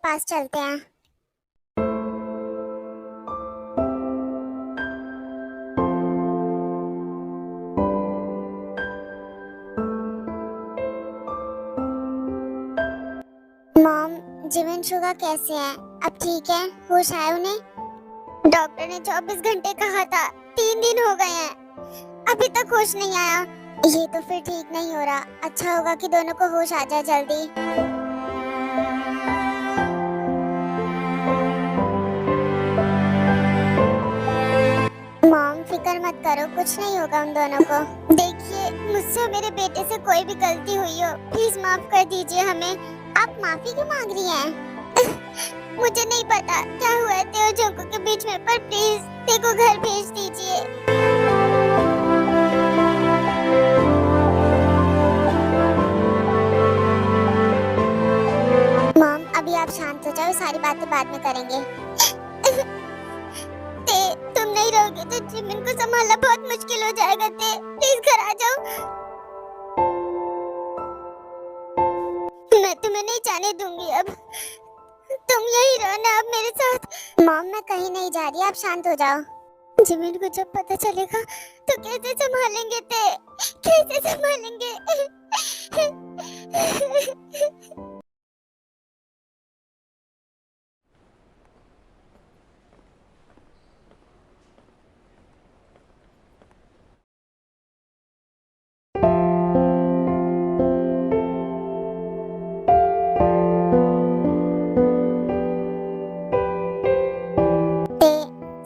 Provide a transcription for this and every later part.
पास चलते हैं। Mom, Jimin कैसे हैं? अब ठीक है? होश आया उन्हें? डॉक्टर ने 24 घंटे कहा था, 3 दिन हो गए हैं, अभी तक होश नहीं आया। ये तो फिर ठीक नहीं हो रहा। अच्छा होगा कि दोनों को होश आ जाए जल्दी। मॉम, फिक्र मत करो, कुछ नहीं होगा उन दोनों को। देखिए, मुझसे और मेरे बेटे से कोई भी गलती हुई हो, प्लीज माफ कर दीजिए हमें। आप माफी क्यों मांग रही हैं? मुझे नहीं पता क्या हुआ है तेरे और जोंको के बीच में, पर प्लीज देखो घर भेज दीजिए। मॉम, अभी आप शांत हो जाओ, सारी बातें बाद में करेंगे। ते, तुम नहीं रहोगे तो जिमिन को संभालना बहुत मुश्किल हो जाएगा। ते, प्लीज घर आ जाओ। मैं तुम्हें नहीं जाने दूंगी अब। तुम यही रहो ना अब मेरे साथ। मॉम, मैं कहीं नहीं जा रही, आप शांत हो जाओ। जिमिन को जब पता चलेगा तो कैसे संभालेंगे? ते, कैसे संभालेंगे? ते,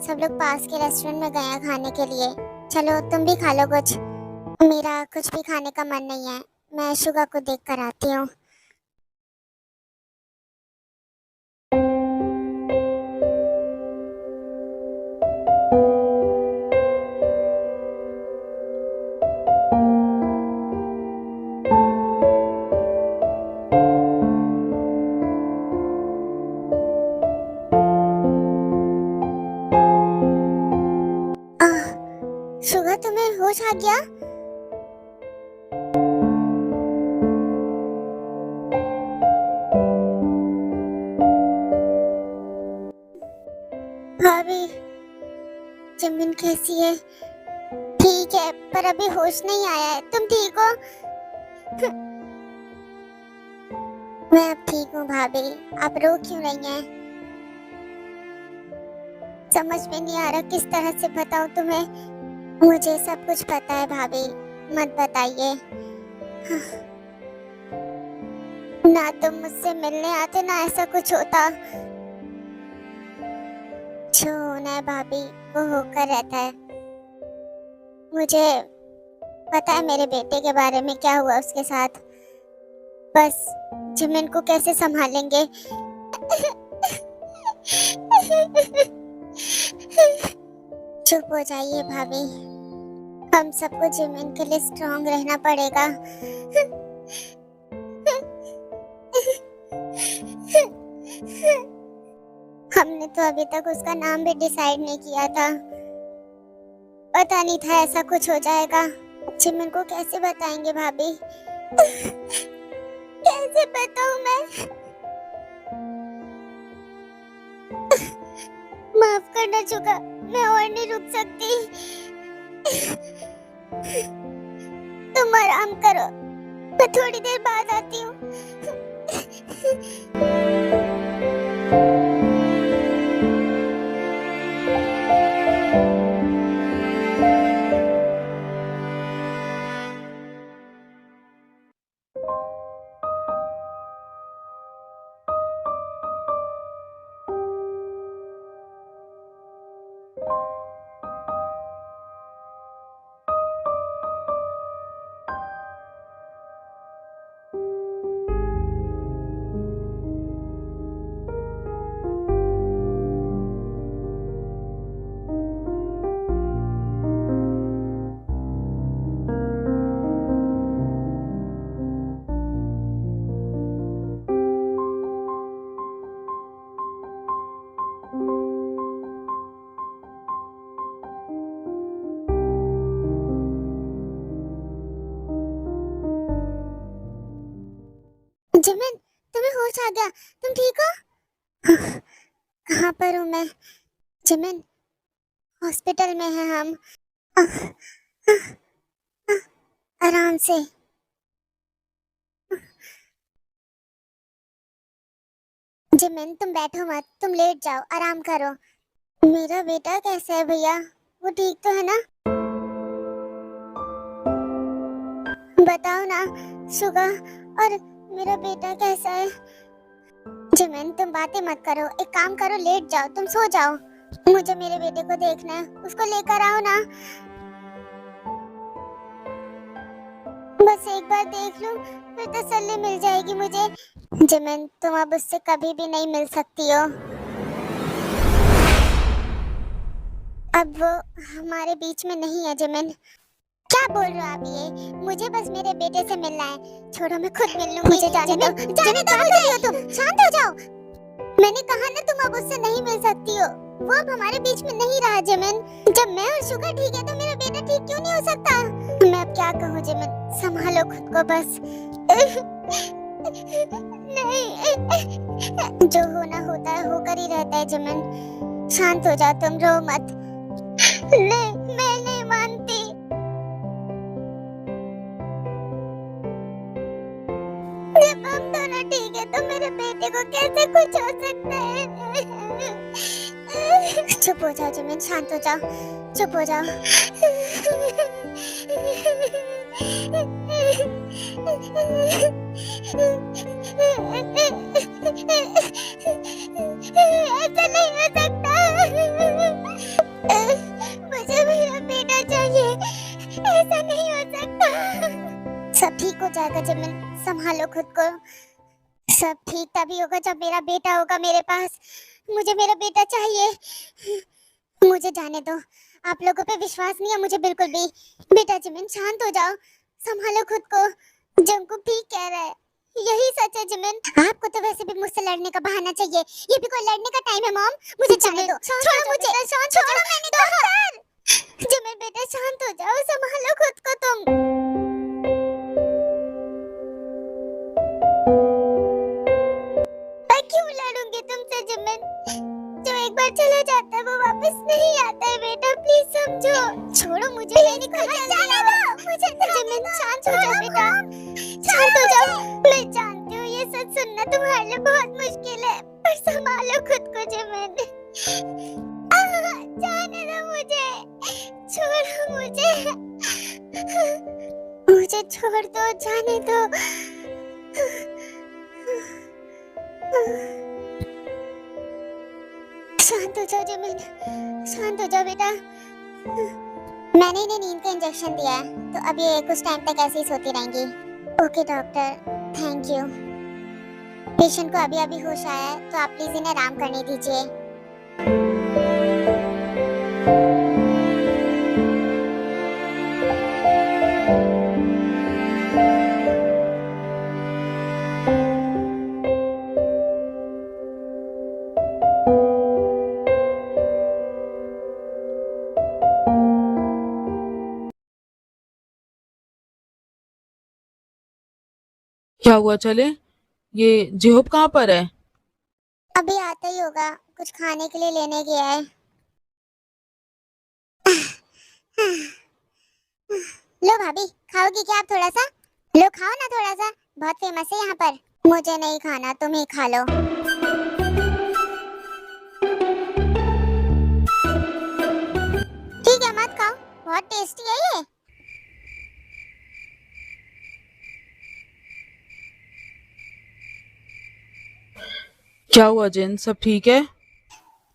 सब लोग पास के रेस्टोरेंट में गए हैं खाने के लिए। चलो तुम भी खा लो कुछ। मेरा कुछ भी खाने का मन नहीं है। मैं शुगा को देख कर आती हूँ। आह, शुगा, तुम्हें होश आ गया? भाभी, जिमिन कैसी है? ठीक है, पर अभी होश नहीं आया है। तुम ठीक हो? मैं अब ठीक हूँ भाभी। आप रो क्यों रही हैं? समझ में नहीं आ रहा किस तरह से बताऊँ तुम्हें। मुझे सब कुछ पता है भाभी, मत बताइए। ना तुम मुझसे मिलने आते, ना ऐसा कुछ होता। जो होना है भाभी, वो होकर रहता है। मुझे पता है मेरे बेटे के बारे में क्या हुआ उसके साथ। बस जिमिन को कैसे संभालेंगे। चुप हो जाइए भाभी। हम सबको जिमिन के लिए स्ट्रांग रहना पड़ेगा। हमने तो अभी तक उसका नाम भी डिसाइड नहीं किया था। पता नहीं था ऐसा कुछ हो जाएगा। जिमिन को कैसे बताएंगे भाभी? कैसे बताऊं मैं? माफ करना चुका, मैं और नहीं रुक सकती। तुम आराम करो, मैं थोड़ी देर बाद आती हूँ। जिमिन, हॉस्पिटल में है हम। आह, आह, आह, आराम से। जिमिन तुम बैठो मत, तुम लेट जाओ, आराम करो। मेरा बेटा कैसा है भैया? वो ठीक तो है ना? बताओ ना सुगा, और मेरा बेटा कैसा है? जिमिन तुम बातें मत करो, एक काम करो, लेट जाओ, तुम सो जाओ। मुझे मेरे बेटे को देखना है, उसको लेकर आओ ना। बस एक बार देख लूं, फिर तसल्ली मिल जाएगी मुझे। जिमिन तुम अब उससे कभी भी नहीं मिल सकती हो। अब वो हमारे बीच में नहीं है। जिमिन क्या बोल रहे हो आप ये? मुझे बस मेरे बेटे से मिलना है। छोड़ो, मैं खुद मिल लूंगी। मुझे जाने दो, जाने दो मुझे। तुम शांत हो जाओ। मैंने कहा ना तुम अब उससे नहीं मिल सकती हो। वो अब हमारे बीच में नहीं रहा। जिमिन जब मैं और शुगर ठीक है तो मेरा बेटा ठीक क्यों नहीं हो सकता? मैं अब क्या कहूँ जिमिन, संभालो खुद को बस। नहीं, जो होना होता है होकर ही रहता है। जिमिन शांत हो जाओ, तुम रो मत। नहीं, मैं नहीं मानती। जब हम दोनों ठीक है तो मेरे बेटे को कैसे कुछ हो सकता है? चुप हो जाओ जिमिन, शांत हो जाओ, चुप हो जाओ। ऐसा नहीं हो सकता। मुझे मेरा बेटा चाहिए, ऐसा नहीं हो सकता। सब ठीक हो जाएगा जिमिन, संभालो खुद को। सब ठीक तभी होगा जब मेरा बेटा होगा मेरे पास। मुझे मेरा बेटा चाहिए। मुझे जाने दो, आप लोगों पे विश्वास नहीं है मुझे बिल्कुल भी। बेटा जिमिन शांत हो जाओ, संभालो खुद को। जंकुक ठीक कह रहा है, यही सच है जिमिन। आपको तो वैसे भी मुझसे लड़ने का बहाना चाहिए, ये भी कोई लड़ने का टाइम है मॉम। मुझे जाने दो, छोड़ो मुझे, छोड़ो मैंने कहा। जिमिन बेटा शांत हो जाओ, संभालो खुद को तुम। मैं क्यों लड़ूंगी तुमसे जिमिन? जो एक बार चला जाता है वो वापस नहीं आता है बेटा, प्लीज समझो। छोड़ो मुझे, मैंने कहा जाने दो मुझे। जिमिन शांत हो जाओ बेटा, शांत हो जाओ। मैं जानती हूँ ये सच सुनना तुम्हारे लिए बहुत मुश्किल है, पर संभालो खुद को जिमिन। जाने दो मुझे, छोड़ो मुझे, मुझे छोड़ दो, जाने दो। शांत हो जाओ जिमिन, शांत हो जाओ बेटा। मैंने इन्हें नींद का इंजेक्शन दिया है, तो अब ये कुछ टाइम तक ऐसे ही सोती रहेंगी। Okay doctor, thank you. Patient को अभी अभी होश आया है, तो आप प्लीज इन्हें आराम करने दीजिए। क्या हुआ चले? ये जेहोब कहाँ पर है? अभी आता ही होगा, कुछ खाने के लिए लेने गया है। लो भाभी, खाओगी क्या आप थोड़ा सा? लो खाओ ना थोड़ा सा, बहुत फेमस है यहाँ पर। मुझे नहीं खाना, तुम ही खा लो। ठीक है मत खाओ, बहुत टेस्टी है ये। क्या हुआ जिन, सब ठीक है?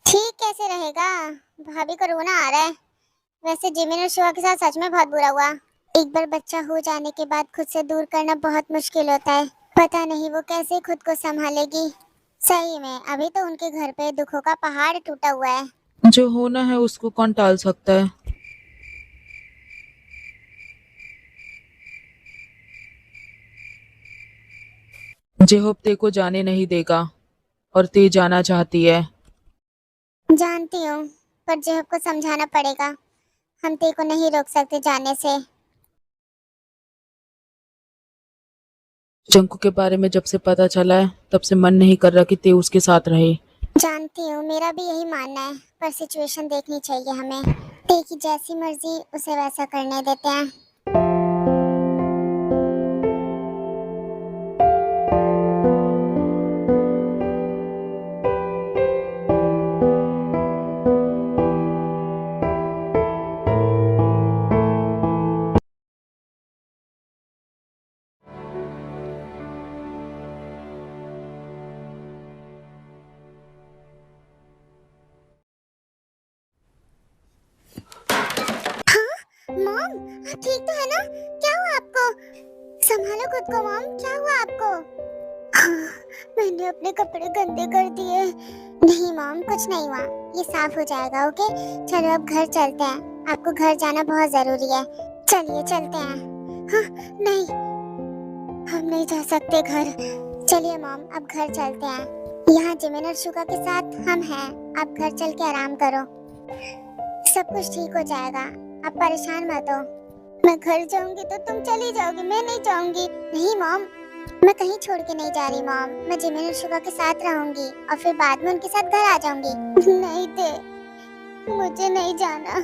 ठीक कैसे रहेगा, भाभी को रोना आ रहा है। वैसे जिमिन और शिवा के साथ सच में बहुत बुरा हुआ। एक बार बच्चा हो जाने के बाद खुद से दूर करना बहुत मुश्किल होता है। पता नहीं वो कैसे खुद को संभालेगी। सही में अभी तो उनके घर पे दुखों का पहाड़ टूटा हुआ है। जो होना है उसको कौन टाल सकता है। जेहोब ते को जाने नहीं देगा और ते जाना चाहती है। जानती हूँ, पर जेहब को समझाना पड़ेगा। हम ते को नहीं रोक सकते जाने से। जंकू के बारे में जब से पता चला है तब से मन नहीं कर रहा कि ते उसके साथ रहे। जानती हूँ, मेरा भी यही मानना है, पर सिचुएशन देखनी चाहिए हमें। ते की जैसी मर्जी उसे वैसा करने देते हैं। मॉम, आप ठीक तो है ना? क्या हुआ आपको? संभालो खुद को मॉम, क्या हुआ आपको? हाँ, मैंने अपने कपड़े गंदे कर दिए। नहीं मॉम, कुछ नहीं हुआ, ये साफ हो जाएगा। ओके, चलो अब घर चलते हैं, आपको घर जाना बहुत जरूरी है। चलिए चलते हैं। हाँ, नहीं, हम नहीं जा सकते घर। चलिए मॉम, अब घर चलते हैं। यहाँ जिमिन और शुगा के साथ हम हैं, आप घर चल के आराम करो, सब कुछ ठीक हो जाएगा, आप परेशान मत हो। मैं घर जाऊंगी तो तुम चली जाओगी, मैं नहीं जाऊंगी। नहीं मॉम, मैं कहीं छोड़ के नहीं जा रही मॉम, मैं जिमिन और शुगा के साथ रहूंगी और फिर बाद में उनके साथ घर आ जाऊंगी। नहीं दे, मुझे नहीं जाना,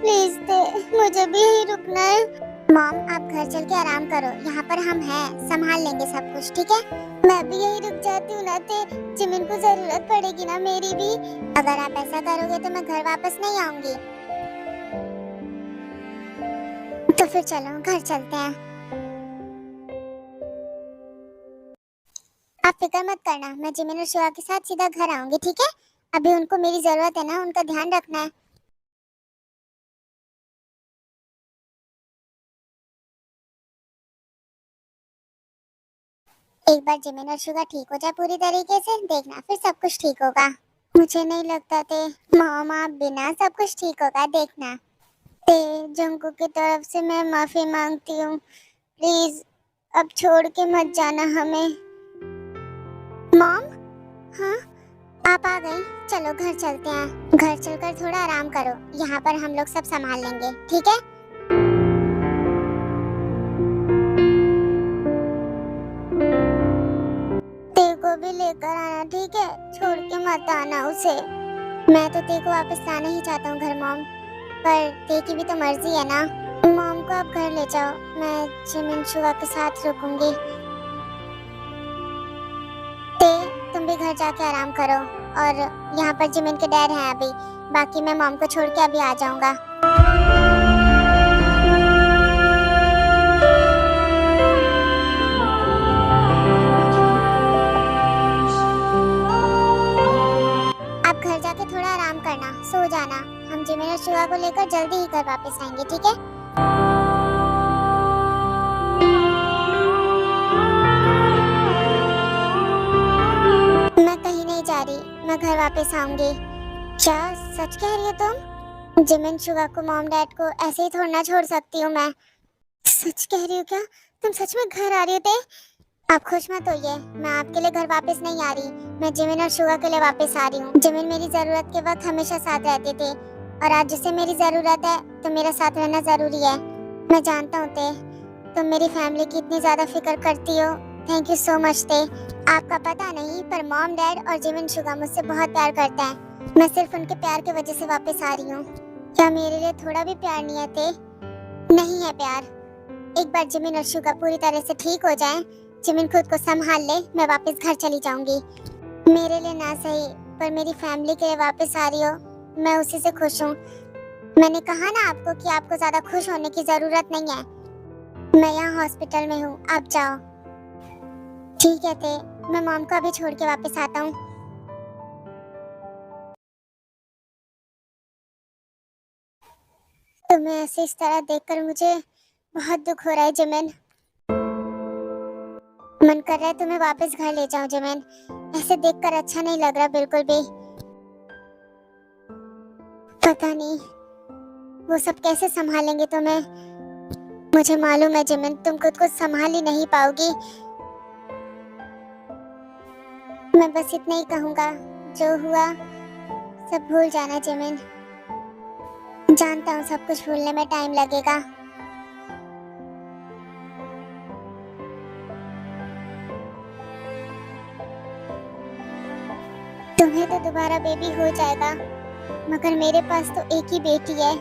प्लीज दे, मुझे भी यहीं रुकना है। मॉम, आप घर चल के आराम करो, यहाँ पर हम हैं, संभाल लेंगे सब कुछ, ठीक है? मैं भी यहीं रुक जाती हूँ ना, ते जिमिन को जरूरत पड़ेगी ना मेरी भी। अगर आप ऐसा करोगे तो मैं घर वापस नहीं आऊंगी। तो फिर चलो घर चलते हैं। आप फिक्र मत करना, मैं जिमिन और शिवा के साथ सीधा घर आऊंगी, ठीक है? अभी उनको मेरी जरूरत है ना, उनका ध्यान रखना है। एक बार जिमिन और शुगा ठीक हो जाए पूरी तरीके से, देखना फिर सब कुछ ठीक होगा। मुझे नहीं लगता थे मामा बिना सब कुछ ठीक होगा, देखना। ते जंगू की तरफ से मैं माफी मांगती हूँ, प्लीज अब छोड़ के मत जाना हमें। मॉम, हाँ आप आ गई, चलो घर चलते हैं। घर चलकर थोड़ा आराम करो, यहाँ पर हम लोग सब संभाल लेंगे, ठीक है? ते को भी लेकर आना, ठीक है? छोड़ के मत आना उसे। मैं तो ते को वापस लाना ही चाहता हूँ घर मॉम, पर ते की भी तो मर्जी है ना। मॉम को आप घर ले जाओ, मैं जिमिन शुगा के साथ रुकूंगी। ते तुम भी घर जाके आराम करो, और यहाँ पर जिमिन के डैड हैं अभी, बाकी मैं मॉम को छोड़ के अभी आ जाऊंगा। आप घर जाके थोड़ा आराम करना, सो जाना, हम जिमिन और शुगा को लेकर जल्दी ही घर वापस आएंगे, ठीक है? मैं कहीं नहीं जा रही, मैं घर वापस आऊंगी। क्या सच कह रही हो तुम? जिमिन शुगा को, मॉम डैड को ऐसे ही थोड़ा ना छोड़ सकती हूँ मैं। सच कह रही हो क्या? तुम सच में घर आ रही हो ते? आप खुश मत होइए, मैं आपके लिए घर वापस नहीं आ रही, मैं जिमिन और शुगा के लिए वापस आ रही हूँ। जिमिन मेरी जरूरत के वक्त हमेशा साथ रहते थे, और आज जिसे मेरी जरूरत है तो मेरा साथ रहना जरूरी है। मैं जानता हूँ ते, तुम मेरी फैमिली की इतनी ज्यादा फिक्र करती हो, थैंक यू सो मच ते। आपका पता नहीं, पर मॉम डैड और जिमिन शुगा मुझसे बहुत प्यार करता है, मैं सिर्फ उनके प्यार की वजह से वापस आ रही हूँ। क्या मेरे लिए थोड़ा भी प्यार नहीं है ते? नहीं है प्यार। एक बार जिमिन और शुगा पूरी तरह से ठीक हो जाएं, जिमिन खुद को संभाल ले, मैं वापस घर चली जाऊंगी। मेरे लिए ना सही, पर मेरी फैमिली के लिए वापस आ रही हो, मैं उसी से खुश हूँ। मैंने कहा ना आपको कि आपको ज्यादा खुश होने की जरूरत नहीं है। मैं यहाँ हॉस्पिटल में हूँ, आप जाओ। ठीक है ते, मैं मॉम को अभी छोड़ के वापस आता हूँ। तुम्हें ऐसे इस तरह देखकर मुझे बहुत दुख हो रहा है जिमिन। मन कर रहा है तुम्हें वापस घर ले जाऊं जिमिन, ऐसे देखकर अच्छा नहीं लग रहा बिल्कुल भी। पता नहीं वो सब कैसे संभालेंगे तुम्हें, मुझे मालूम है जिमिन, तुम खुद को संभाल ही नहीं पाओगी। मैं बस इतना ही कहूंगा, जो हुआ सब भूल जाना जिमिन। जानता हूँ सब कुछ भूलने में टाइम लगेगा। तुम्हें तो दोबारा बेबी हो जाएगा, मगर मेरे पास तो एक ही बेटी है।